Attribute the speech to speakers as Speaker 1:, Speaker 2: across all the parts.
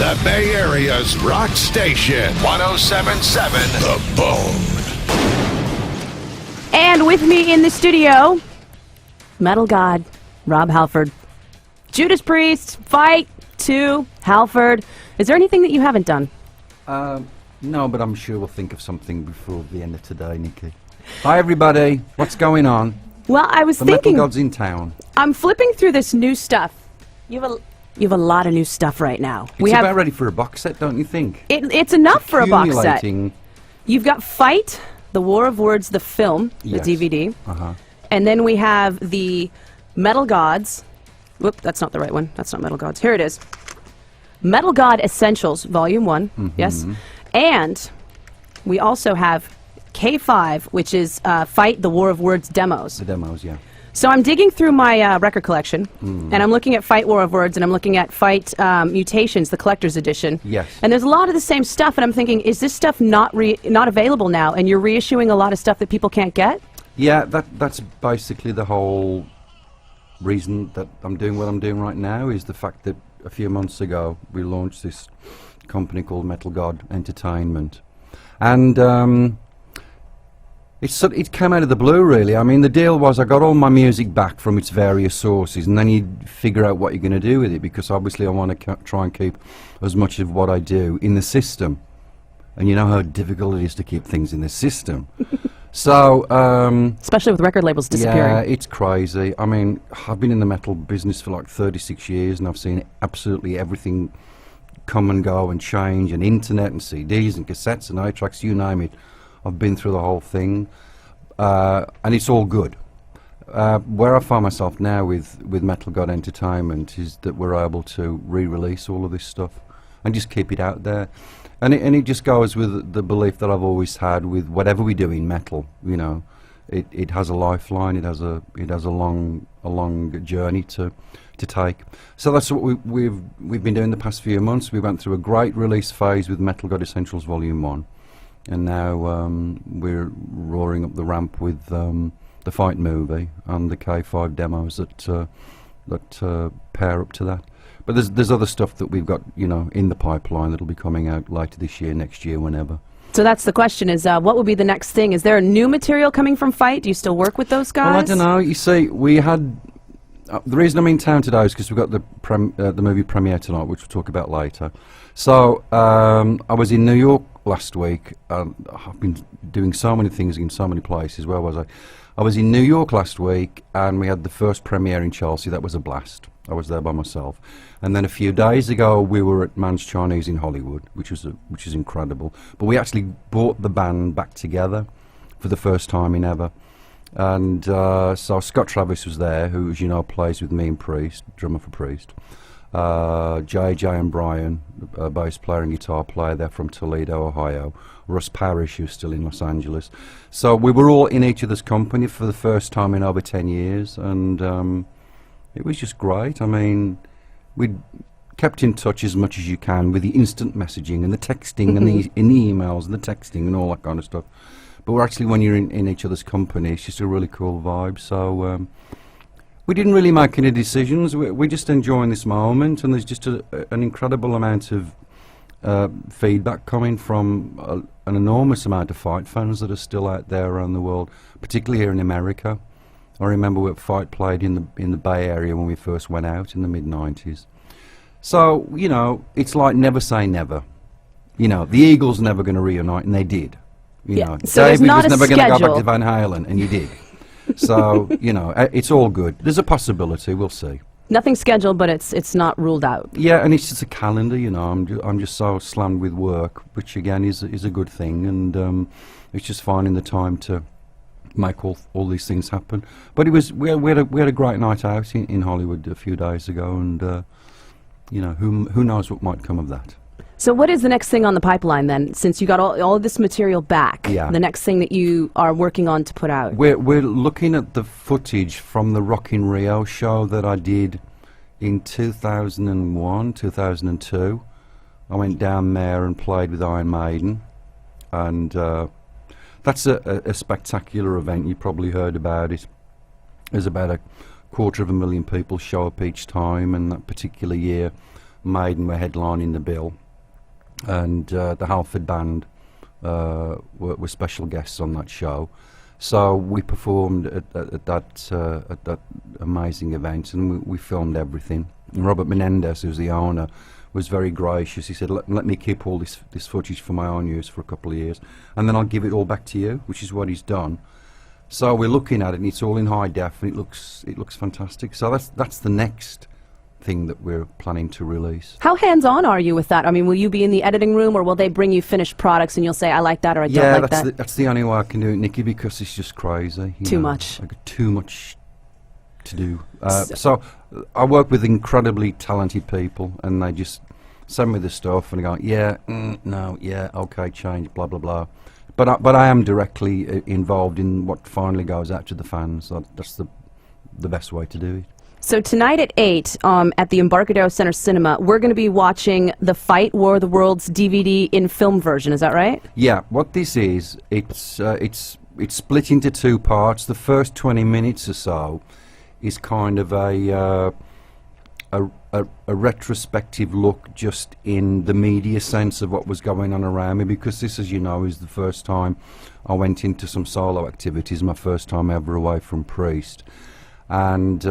Speaker 1: The Bay Area's rock station, 107.7 The Bone.
Speaker 2: And with me in the studio, metal god, Rob Halford. Judas Priest, Fight, 2, Halford. Is there anything that you haven't done?
Speaker 3: No, but I'm sure we'll think of something before the end of today, Nikki. Hi, everybody. What's going on?
Speaker 2: Well, I was
Speaker 3: The
Speaker 2: thinking...
Speaker 3: metal god's in town.
Speaker 2: I'm flipping through this new stuff. You have a lot of new stuff right now.
Speaker 3: It's about ready for a box set, don't you think?
Speaker 2: It's enough for a box set.
Speaker 3: Accumulating.
Speaker 2: You've got Fight, The War of Words, the film,
Speaker 3: Yes.
Speaker 2: the DVD.
Speaker 3: Uh-huh.
Speaker 2: And then we have the Metal Gods. Whoop, that's not the right one. That's not Metal Gods. Here it is. Metal God Essentials, Volume 1.
Speaker 3: Mm-hmm.
Speaker 2: Yes. And we also have K5, which is Fight, The War of Words demos.
Speaker 3: The demos, yeah.
Speaker 2: So I'm digging through my record collection, and I'm looking at Fight, War of Words, and I'm looking at Fight Mutations, the collector's edition.
Speaker 3: Yes.
Speaker 2: And there's a lot of the same stuff, and I'm thinking, is this stuff not available now, and you're reissuing a lot of stuff that people can't get?
Speaker 3: Yeah, that's basically the whole reason that I'm doing what I'm doing right now, is the fact that a few months ago we launched this company called Metal God Entertainment. And it came out of the blue, really. I mean, the deal was I got all my music back from its various sources, and then you figure out what you're going to do with it, because obviously I want to try and keep as much of what I do in the system. And you know how difficult it is to keep things in the system. So,
Speaker 2: especially with record labels disappearing.
Speaker 3: yeah, it's crazy. I mean, I've been in the metal business for like 36 years, and I've seen absolutely everything come and go and change, and internet and CDs and cassettes and 8-tracks, you name it. I've been through the whole thing, and it's all good. Where I find myself now with Metal God Entertainment is that we're able to re-release all of this stuff and just keep it out there. And it just goes with the belief that I've always had with whatever we do in metal. You know, it has a lifeline. It has a long journey to take. So that's what we've been doing the past few months. We went through a great release phase with Metal God Essentials Volume 1, and now we're roaring up the ramp with the Fight movie and the K5 demos that pair up to that. But there's other stuff that we've got, you know, in the pipeline that'll be coming out later this year, next year, whenever.
Speaker 2: So that's the question: is what will be the next thing? Is there new material coming from Fight? Do you still work with those guys?
Speaker 3: Well, I don't know. You see, we had the reason I'm in town today is because we've got the movie premiere tonight, which we'll talk about later. So I was in New York last week. I've been doing so many things in so many places. Where was I? I was in New York last week, and we had the first premiere in Chelsea. That was a blast. I was there by myself. And then a few days ago, we were at Man's Chinese in Hollywood, which is incredible. But we actually brought the band back together for the first time in ever. And so Scott Travis was there, who, as you know, plays with me and Priest, drummer for Priest. JJ and Brian, bass player and guitar player, they're from Toledo, Ohio. Russ Parrish, who's still in Los Angeles. So we were all in each other's company for the first time in over 10 years, and it was just great. I mean, we kept in touch as much as you can with the instant messaging and the texting and the emails and the texting and all that kind of stuff. But we're actually, when you're in each other's company, it's just a really cool vibe. So we didn't really make any decisions. We're just enjoying this moment, and there's just an incredible amount of feedback coming from an enormous amount of Fight fans that are still out there around the world, particularly here in America. I remember what Fight played in the Bay Area when we first went out in the mid-90s. So, you know, it's like never say never. You know, the Eagles are never going to reunite, and they did. You know,
Speaker 2: so
Speaker 3: David
Speaker 2: was
Speaker 3: never going to go back
Speaker 2: schedule.
Speaker 3: to Van Halen, and you did. So, you know, it's all good. There's a possibility. We'll see.
Speaker 2: Nothing scheduled, but it's not ruled out.
Speaker 3: Yeah, and it's just a calendar. You know, I'm just so slammed with work, which again is a good thing, and it's just finding the time to make all these things happen. But we had a great night out in Hollywood a few days ago, and you know, who knows what might come of that.
Speaker 2: So what is the next thing on the pipeline then, since you got all of this material back?
Speaker 3: Yeah. The
Speaker 2: next thing that you are working on to put out?
Speaker 3: We're looking at the footage from the Rock in Rio show that I did in 2001, 2002. I went down there and played with Iron Maiden, and that's a spectacular event. You probably heard about it. There's about 250,000 people show up each time, and that particular year Maiden were headlining the bill, and the Halford Band were special guests on that show. So we performed at that amazing event, and we filmed everything. And Robert Menendez, who's the owner, was very gracious. He said, let me keep all this footage for my own use for a couple of years, and then I'll give it all back to you, which is what he's done. So we're looking at it, and it's all in high def, and it looks fantastic. So that's the next thing that we're planning to release.
Speaker 2: How hands-on are you with that? I mean, will you be in the editing room, or will they bring you finished products and you'll say, I like that, or I don't like that?
Speaker 3: Yeah, that's the only way I can do it, Nikki, because it's just crazy.
Speaker 2: Too much.
Speaker 3: I got too much to do. So I work with incredibly talented people, and they just send me the stuff, and I go, yeah, no, yeah, okay, change, blah, blah, blah. But I am directly involved in what finally goes out to the fans. That's the best way to do it.
Speaker 2: So tonight at 8 at the Embarcadero Center Cinema, we're going to be watching The Fight War of the Worlds DVD in film version. Is that right?
Speaker 3: Yeah. What this is, it's split into two parts. The first 20 minutes or so is kind of a retrospective look, just in the media sense of what was going on around me, because this, as you know, is the first time I went into some solo activities, my first time ever away from Priest. And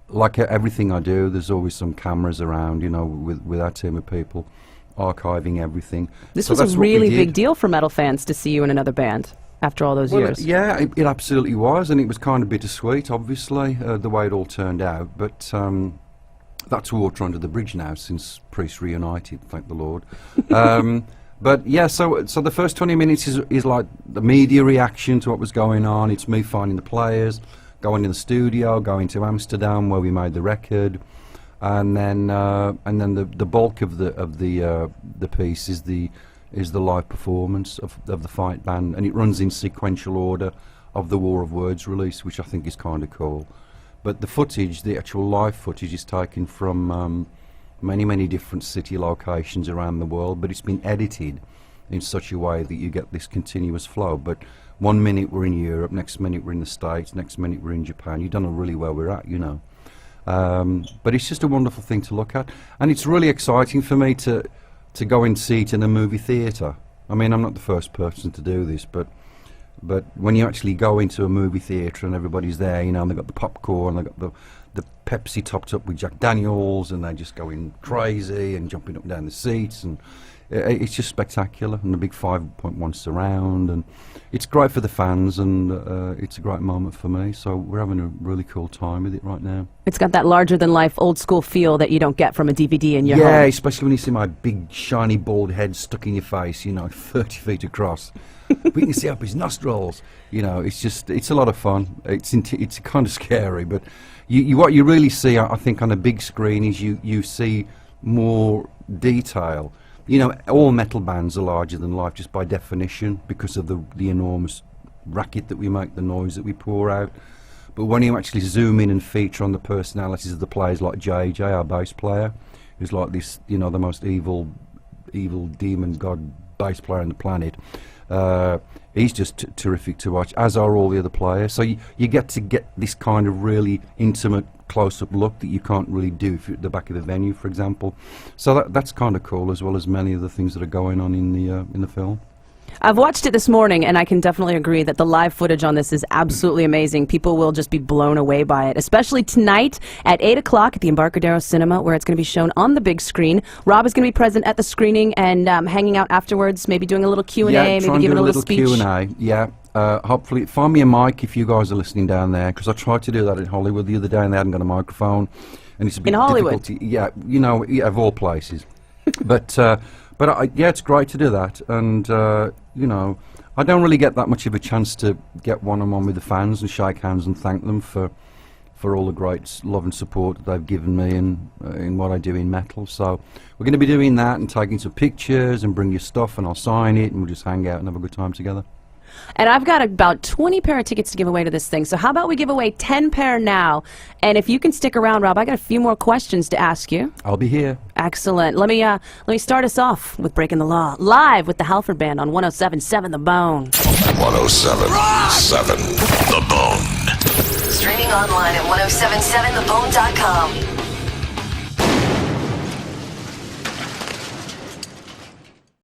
Speaker 3: like everything I do, there's always some cameras around, with our team of people archiving everything.
Speaker 2: This was a really big deal for metal fans to see you in another band after all those years.
Speaker 3: Yeah, it absolutely was, and it was kind of bittersweet, obviously, the way it all turned out. But that's water under the bridge now, since Priest reunited, thank the Lord. But yeah, so the first 20 minutes is like the media reaction to what was going on. It's me finding the players, going in the studio, going to Amsterdam where we made the record, and then the bulk of the piece is the live performance of the Fight Band, and it runs in sequential order of the War of Words release, which I think is kind of cool. But the footage, the actual live footage, is taken from many different city locations around the world, but it's been edited in such a way that you get this continuous flow. But 1 minute we're in Europe, next minute we're in the States, next minute we're in Japan. You don't know really where we're at, But it's just a wonderful thing to look at, and it's really exciting for me to go and see it in a movie theatre. I mean, I'm not the first person to do this, but when you actually go into a movie theatre and everybody's there, and they've got the popcorn, they've got the Pepsi topped up with Jack Daniels, and they're just going crazy and jumping up and down the seats, and it's just spectacular, and the big 5.1 surround, and it's great for the fans, and it's a great moment for me. So we're having a really cool time with it right now.
Speaker 2: It's got that larger-than-life, old-school feel that you don't get from a DVD in your home.
Speaker 3: Yeah, especially when you see my big, shiny, bald head stuck in your face, 30 feet across. But you can see up his nostrils. It's a lot of fun. It's kind of scary, but what you really see, I think, on a big screen is you see more detail. All metal bands are larger than life just by definition, because of the enormous racket that we make, the noise that we pour out. But when you actually zoom in and feature on the personalities of the players, like JJ, our bass player, who's like this, the most evil demon god bass player on the planet, he's just terrific to watch, as are all the other players. So you get to get this kind of really intimate close-up look that you can't really do if you're at the back of the venue, for example. So that's kind of cool, as well as many of the things that are going on in the film.
Speaker 2: I've watched it this morning, and I can definitely agree that the live footage on this is absolutely amazing. People will just be blown away by it, especially tonight at 8 o'clock at the Embarcadero Cinema, where it's going to be shown on the big screen. Rob is going to be present at the screening and hanging out afterwards, maybe doing a little Q&A, maybe giving a little speech.
Speaker 3: Q&A, yeah. Hopefully, find me a mic if you guys are listening down there, because I tried to do that in Hollywood the other day, and they hadn't got a microphone, and it's a bit difficult. Yeah, of all places. But it's great to do that, and I don't really get that much of a chance to get one-on-one with the fans and shake hands and thank them for all the great love and support that they've given me in what I do in metal. So we're going to be doing that and taking some pictures, and bring your stuff and I'll sign it, and we'll just hang out and have a good time together.
Speaker 2: And I've got about 20 pair of tickets to give away to this thing. So how about we give away 10 pair now? And if you can stick around, Rob, I got a few more questions to ask you.
Speaker 3: I'll be here.
Speaker 2: Excellent. Let me start us off with Breaking the Law, live with the Halford Band on 107.7 The Bone.
Speaker 1: 107.7 The Bone.
Speaker 4: Streaming online at 1077thebone.com.